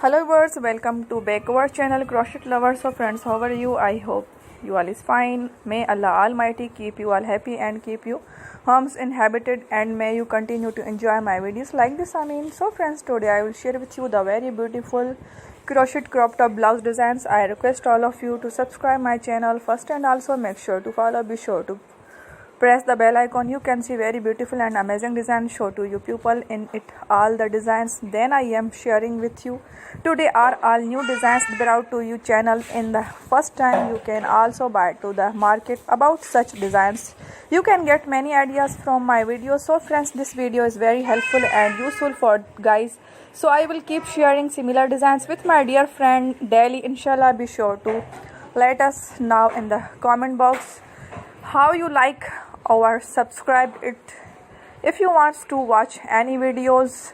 Hello viewers, welcome to back our channel Crochet Lovers. So friends, how are you? I hope you all is fine. May Allah Almighty keep you all happy and keep you homes inhabited, and may you continue to enjoy my videos like this. So friends, today I will share with you the very beautiful crochet crop top blouse designs. I request all of you to subscribe my channel first, and also make sure to follow. Be sure to press the bell icon. You can see very beautiful and amazing designs show to you people in it. All the designs then I am sharing with you today are all new designs brought to you channel in the first time. You can also buy to the market about such designs. You can get many ideas from my videos. So friends, this video is very helpful and useful for guys. So I will keep sharing similar designs with my dear friend daily, inshallah. Be sure to let us know in the comment box how you like or subscribe it. If you want to watch any videos,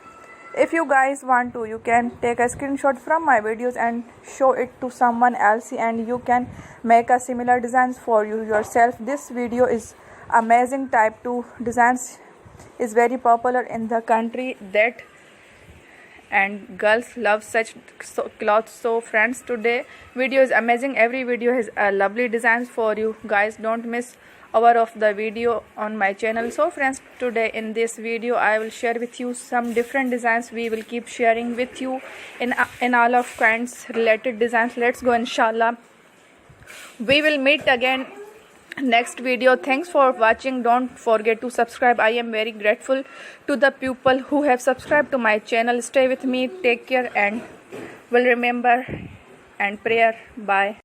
if you guys want to, you can take a screenshot from my videos and show it to someone else, and you can make a similar designs for you yourself. This video is amazing. Type 2 designs is very popular in the country that, and girls love such clothes. So friends, today video is amazing. Every video has a lovely designs for you guys. Don't miss hour of the video on my channel. So friends, today in this video I will share with you some different designs. We will keep sharing with you in all of kinds related designs. Let's go, inshallah. We will meet again next video. Thanks for watching. Don't forget to subscribe. I am very grateful to the people who have subscribed to my channel. Stay with me, take care, and will remember and prayer. Bye.